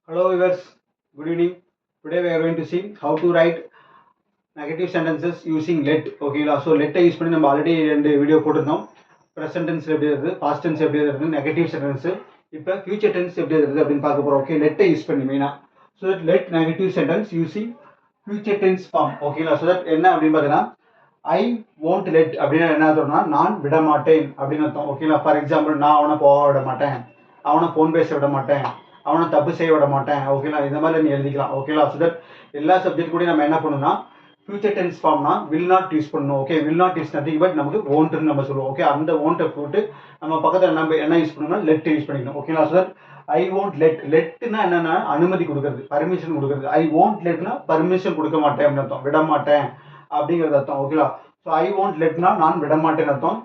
Hello viewers, good evening. Today we are going to see how to write negative sentences using let. Okay, so let use பண்ணி நம்ம already 2 video போட்டிருந்தோம். Present tense எப்படி எழுதுறது, past tense எப்படி எழுதுறது, negative sentence. இப்போ future tense எப்படி எழுதுறது அப்படின்னு பார்க்க போறோம். ஓகே, லெட்டை யூஸ் பண்ணி மெயினா. So that let negative sentence using future tense form. ஓகேங்களா, ஸோ தட் என்ன அப்படின்னு பார்த்தீங்கன்னா ஐ won't லெட் அப்படின்னா என்ன அர்த்தம்னா நான் விட மாட்டேன் அப்படின்னு அர்த்தம். ஓகேங்களா, ஃபார் எக்ஸாம்பிள் நான் அவனை போக விட மாட்டேன், அவனை ஃபோன் பேச விட மாட்டேன், அவனை தப்பு செய்ய விட மாட்டேன். ஓகேங்களா, இந்த மாதிரி நீ எழுதிக்கலாம். ஓகேங்களா, ஸோ தட் எல்லா சப்ஜெக்ட் கூட நம்ம என்ன பண்ணணும்னா ஃபியூச்சர் டென்ஸ் ஃபார்ம்னா வில் நாட் யூஸ் பண்ணணும். Okay, will not is nothing but நமக்கு ஓன்ட்னு நம்ம சொல்லுவோம். ஓகே, அந்த ஓன்ட்டை போட்டு நம்ம பக்கத்தில் நம்ம என்ன யூஸ் பண்ணணும்னா லெட் யூஸ் பண்ணிக்கணும். ஓகேங்களா, so that I won't let. லெட்னா என்னன்னா அனுமதி கொடுக்கறது, பர்மிஷன் கொடுக்கறது. ஐ won't லெட்னா பர்மிஷன் கொடுக்க மாட்டேன் அப்படின்னு அர்த்தம், விட மாட்டேன் அப்படிங்கிறது அர்த்தம். ஓகேங்களா, ஸோ ஐ won't லெட்னா நான் விட மாட்டேன்னு அர்த்தம்.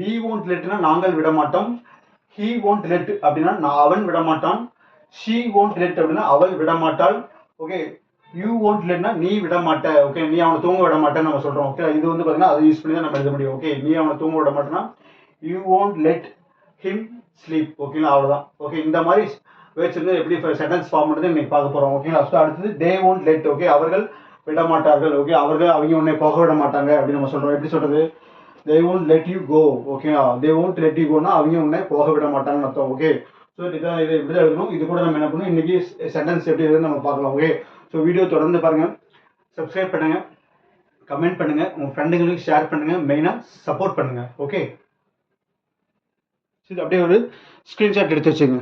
we won't லெட்னா நாங்கள் விட மாட்டோம். he won't லெட் அப்படின்னா அவன் விட மாட்டான். she won't let அப்படின்னா அவள் விட மாட்டாள். ஓகே, you won't letனா நீ விட மாட்ட. ஓகே, நீ அவனை தூங்க விட மாட்டேன்னு நம்ம சொல்றோம். ஓகே, இது வந்து பாத்தீங்கன்னா அதை யூஸ் பண்ணி தான் நம்ம எழுத முடியும். ஓகே, நீ அவனை தூங்க விட மாட்டேன்னா you won't let him sleep. ஓகேங்களா, அவ்வளவுதான். ஓகே, இந்த மாதிரி வேர்ட்ஸ் வந்து எப்படி சென்டென்ஸ் ஃபார்ம் பண்ணுறது இன்னைக்கு பார்க்க போறோம். ஓகேங்களா, ஸோ அடுத்தது they won't let. ஓகே, அவர்கள் விட மாட்டார்கள். ஓகே, அவங்க உன்னை போக விட மாட்டாங்க அப்படின்னு நம்ம சொல்றோம். எப்படி சொல்றது, they won't let you go. ஓகேங்களா, they won't let you goனா அவங்க உன்னை போக விட மாட்டாங்கன்னு அர்த்தம். ஓகே, ஸோ இதை இப்படி தான் எழுதணும். இது கூட நம்ம என்ன பண்ணணும், இன்னைக்கு சென்டென்ஸ் எப்படி எழுதுன்னு நம்ம பார்க்கலாம். ஓகே, ஸோ வீடியோ தொடர்ந்து பாருங்க, சப்ஸ்கிரைப் பண்ணுங்க, கமெண்ட் பண்ணுங்க, உங்க ஃப்ரெண்டுங்களுக்கு ஷேர் பண்ணுங்க, மெயினாக சப்போர்ட் பண்ணுங்க. ஓகே, இது அப்படியே ஒரு ஸ்கிரீன்ஷாட் எடுத்து வச்சுங்க.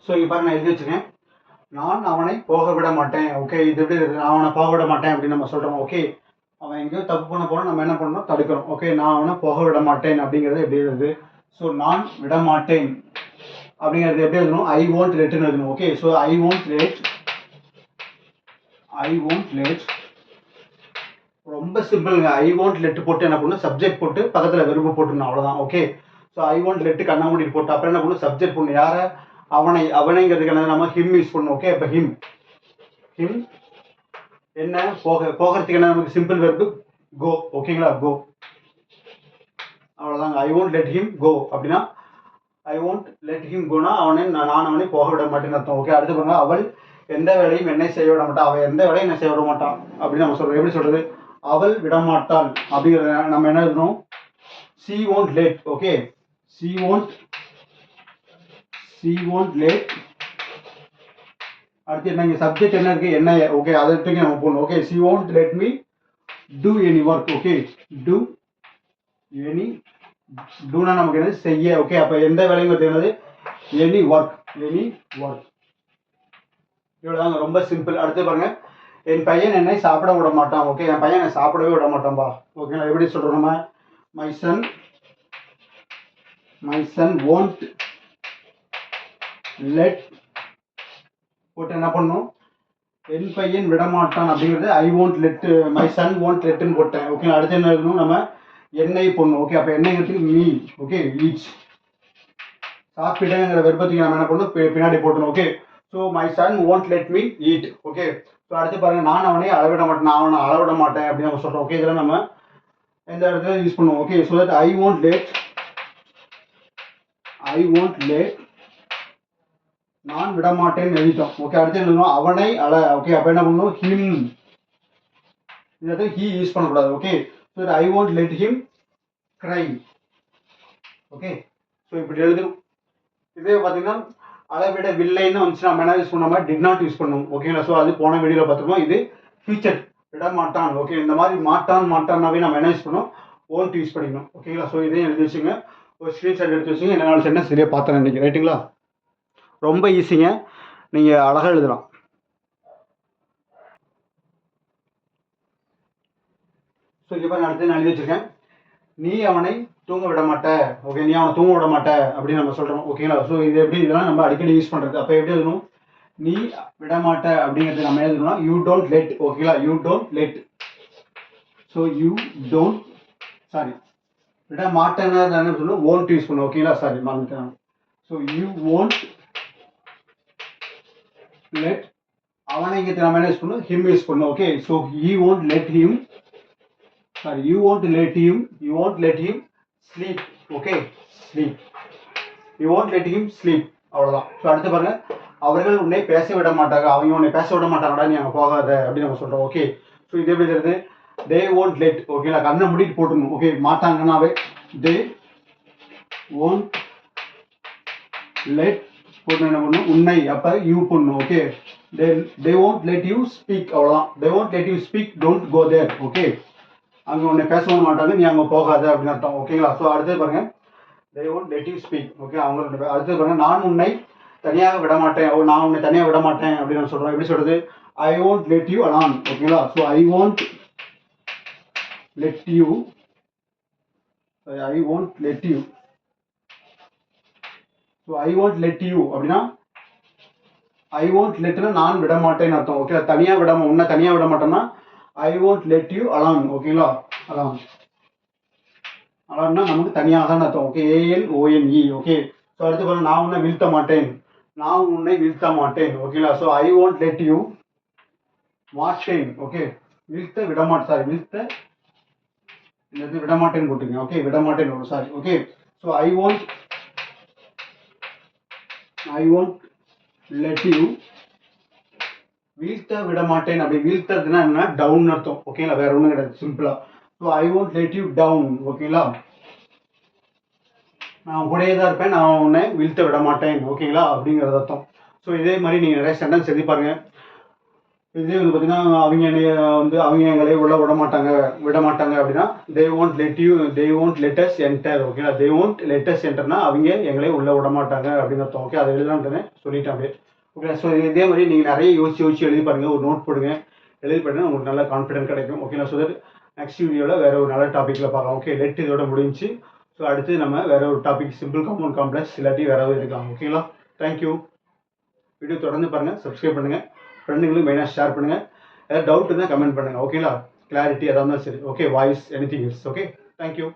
ஸோ இங்கே பாருங்க, நான் எழுதி வச்சுருக்கேன், நான் அவனை போக விட மாட்டேன். ஓகே, இது எப்படி நான் அவனை போக விட மாட்டேன் அப்படின்னு நம்ம சொல்றோம். ஓகே, அவன் எங்கேயோ தப்பு பண்ண போனா நம்ம என்ன பண்ணணும், தடுக்கணும். ஓகே, நான் அவனை போக விட மாட்டேன் அப்படிங்கிறது எப்படி எழுதுது, ஸோ நான் விட மாட்டேன் அப்படிங்கிறது எப்படி எழுதணும், ஐ won't லெட்னு எழுதணும். Okay, so I won't let ரொம்ப சிம்பிளுங்க. ஐ won't லெட் போட்டு என்ன பண்ணணும், சப்ஜெக்ட் போட்டு பக்கத்தில் வெறுப்பு போட்டுணும், அவ்வளோதான். Okay, so I won't let கண்ணாமூடி போட்டு அப்புறம் என்ன பண்ணணும், சப்ஜெக்ட் பண்ணணும். யாரை, அவனைங்கிறதுக்கு என்ன நம்ம ஹிம் யூஸ் பண்ணணும். ஓகே, இப்போ ஹிம் என்ன போகிறதுக்கு என்ன நமக்கு சிம்பிள் வெர்பு கோ. ஓகேங்களா, கோ, அவ்வளோதாங்க. ஐ won't லெட் ஹிம் கோ அப்படின்னா ஐ won't லெட் ஹிம் கோனா நான் அவனை போக விட மாட்டேன்னு அர்த்தம். ஓகே, அடுத்து பாருங்க, அவள் எந்த வேலையும் என்னை செய்ய விட மாட்டான், அவள் எந்த வேலையும் என்ன செய்ய விட மாட்டான் அப்படின்னு நம்ம சொல்றோம். எப்படி சொல்றது, அவள் விட மாட்டாள் அப்படிங்கிறத நம்ம என்ன எழுதணும், she won't let. Okay, she won't let. அடுத்து என்ன, சப்ஜெக்ட் என்ன இருக்கு, என்ன. ஓகே, அதை தூக்கி நம்ம போடணும். Okay, she won't let me do any work. Okay, do any, டூனா நமக்கு என்னது, செய்ய. ஓகே, அப்ப எந்த வேலையும் என்னது, எனி ஒர்க். இவ்வளவுதாங்க, ரொம்ப சிம்பிள். அடுத்து பாருங்க, என் பையன் என்னை சாப்பிட விட மாட்டான். ஓகே, என் பையன் என்னை சாப்பிடவே விட மாட்டான்பா. ஓகேங்களா, எப்படி சொல்றோம் நம்ம, மை சன் won't லெட் போட்டு என்ன பண்ணும், என் பையன் விடமாட்டான் அப்படிங்கிறது ஐ won't let, my son won't லெட்னு போட்டேன். ஓகே, அடுத்து என்ன இருக்கணும், நம்ம எண்ணெய் போடணும். ஓகே, அப்போ எண்ணெய்ங்கிறதுக்கு மீ. Okay, eat. சாப்பிடுங்கிற வெர்பத்துக்கு நம்ம என்ன பண்ணணும், பின்னாடி போட்டணும். Okay, so my son won't let me eat. Okay, so அடுத்து பாருங்க, நான் அவனை அளவிட மாட்டேன், நான் அவனை அளவிட மாட்டேன் அப்படின்னு நம்ம சொல்றோம். ஓகே, இதெல்லாம் நம்ம எந்த இடத்துல யூஸ் பண்ணுவோம். Okay, so that I won't let நான் விட மாட்டேன்னு எழுதிட்டோம். ஓகே, அடுத்து என்ன, அவனை ஓகே, அப்ப என்ன பண்ணணும், ஹிம். இந்த ஹி யூஸ் பண்ணக்கூடாது. Okay, so I won't let him cry. Okay, so இப்படி எழுதணும். இதே பார்த்தீங்கன்னா அளவிட வில்லைன்னு வந்துச்சு, நம்ம என்ன யூஸ் பண்ணாம டிட் நாட் யூஸ் பண்ணுவோம். ஓகேங்களா, ஸோ அது போன வீடியோவில் பார்த்துருக்கோம். இது ஃபியூச்சர், விட மாட்டான். ஓகே, இந்த மாதிரி மாட்டான்னாவே நம்ம என்ன யூஸ் பண்ணோம், won't யூஸ் பண்ணிக்கணும். ஓகேங்களா, ஸோ இதையும் எழுதி வச்சுங்க, ஒரு ஸ்க்ரீன்ஷாட் எடுத்து வச்சுங்க. என்ன சென்டென்ஸ் சரியா பார்த்தேன் இன்னைக்கு, ரைட்டுங்களா, ரொம்ப ஈஸிங்க, நீங்கள் அழகாக எழுதலாம். ஸோ இப்போ அடுத்து நான் எழுதி வச்சிருக்கேன், நீ அவனை தூங்க விட மாட்ட. ஓகே, நீ அவனை தூங்க விட மாட்ட அப்படின்னு நம்ம சொல்கிறோம். ஓகேங்களா, ஸோ இது எப்படி, இதெல்லாம் நம்ம அடிக்கடி யூஸ் பண்ணுறது. அப்போ எப்படி எழுதணும், நீ விட மாட்ட அப்படிங்கிறது நம்ம எழுதணும்னா யூ டோன்ட் லெட். ஓகேங்களா, you don't let. So you don't, sorry, விட மாட்டேன்னு என்ன சொல்லணும், won't யூஸ் பண்ணும். ஓகேங்களா, சாரி மறந்துட்டேன். ஸோ யூ won't let, அவனைங்கிறது நம்ம என்ன யூஸ் பண்ணணும், ஹிம் யூஸ் பண்ணணும். Okay, so he won't let him, you won't let him sleep. Okay, sleep. You won't let him sleep. அவ்வளோதான். ஸோ அடுத்து பாருங்க, அவர்கள் உன்னை பேச விட மாட்டாங்க, அவங்க உன்னை பேச விட மாட்டாங்கடா, நீ அங்கே போகாத அப்படின்னு நம்ம சொல்கிறோம். ஓகே, ஸோ இது எப்படி தெரியுது, தே won't let. ஓகேங்களா, கண்ணை மூடிட்டு போட்டுருணும். ஓகே, மாட்டாங்கன்னாவே தே won't let போட்டு என்ன பண்ணணும், உன்னை அப்போ யூ பண்ணணும். Okay, they won't let you speak. அவ்வளோதான். they won't let you speak, don't go there. Okay, அங்கே உன்னை பேசவும் மாட்டாங்க, நீ அங்கே போகாத அப்படின்னு அர்த்தம். ஓகேங்களா, ஸோ அடுத்தது பாருங்க, they won't let you speak. Okay, அவங்க அடுத்தது பாருங்க, நான் உன்னை தனியாக விட மாட்டேன், நான் உன்னை தனியாக விட மாட்டேன் அப்படின்னு நான் சொல்கிறேன். எப்படி சொல்கிறது, I won't let you alone. ஓகேங்களா, so I won't let you, I won't let you, so I won't let you அப்படின்னா I won't letனா நான் விட மாட்டேன்னு அர்த்தம். ஓகே, தனியாக விட, உன்னை தனியாக விட மாட்டேன்னா I won't let you alone. ஓகேங்களா, alone அலான்னா நமக்கு தனியாக தான் அர்த்தம். Okay, ALONE. ஓகே, ஸோ அடுத்து பாருங்க, நான் உன்னை வீழ்த்த மாட்டேன், நான் உன்னை வீழ்த்த மாட்டேன். ஓகேங்களா, so I won't let you மாட்டேன். ஓகே, வீழ்த்த விட மாட்டேன், சாரி வீழ்த்த இந்த விட மாட்டேன்னு போட்டுங்க. ஓகே, விட மாட்டேன், sorry. Okay, so I won't let you வீழ்த்த விட மாட்டேன். அப்படி வீழ்த்ததுன்னா என்ன, டவுன் அர்த்தம். ஓகேங்களா, வேற ஒன்றும் கிடையாது, சிம்பிளா. So I won't let you down. ஓகேங்களா, நான் கூடயே தான் இருப்பேன், நான் உன்னை வீழ்த்த விட மாட்டேன். ஓகேங்களா, அப்படிங்கிறது அர்த்தம். ஸோ இதே மாதிரி நீங்கள் நிறைய சென்டென்ஸ் எழுதி பாருங்க. இதே வந்து பார்த்தீங்கன்னா, அவங்க எங்களை உள்ள விட மாட்டாங்க அப்படின்னா they won't let us enter. ஓகேங்களா, they won't let us enterனா அவங்க எங்களை உள்ள விட மாட்டாங்க அப்படின்னு அர்த்தம். ஓகே, அதை எழுதலாம்னு சொல்லிட்டேன் அப்படியே. ஓகே, ஸோ இதே மாதிரி நீங்கள் நிறைய யோசிச்சு எழுதி பாருங்கள், ஒரு நோட் போடுங்க, எழுதி பாருங்க, உங்களுக்கு நல்ல கான்ஃபிடென்ட் கிடைக்கும். ஓகேங்களா, ஸோ தட் நெக்ஸ்ட் வீடியோவில் வேற ஒரு நல்ல டாப்பிக்கில் பார்க்கலாம். ஓகே, லெட் இதோட முடிஞ்சு. ஸோ அடுத்து நம்ம வேற ஒரு டாபிக், சிம்பிள், காம்பவுண்ட், காம்ப்ளெக்ஸ், இல்லாட்டி வேற ஏதாவது இருக்கலாம். ஓகேங்களா, தேங்க்யூ. வீடியோ தொடர்ந்து பாருங்கள், சப்ஸ்கிரைப் பண்ணுங்கள், ஃப்ரெண்டுங்களுக்கு மெயினாக ஷேர் பண்ணுங்கள். ஏதாவது டவுட் இருந்தால் கமெண்ட் பண்ணுங்கள். ஓகேங்களா, கிளாரிட்டி எதாவது இருந்தாலும் சரி. Okay, voice, anything is okay. Thank you.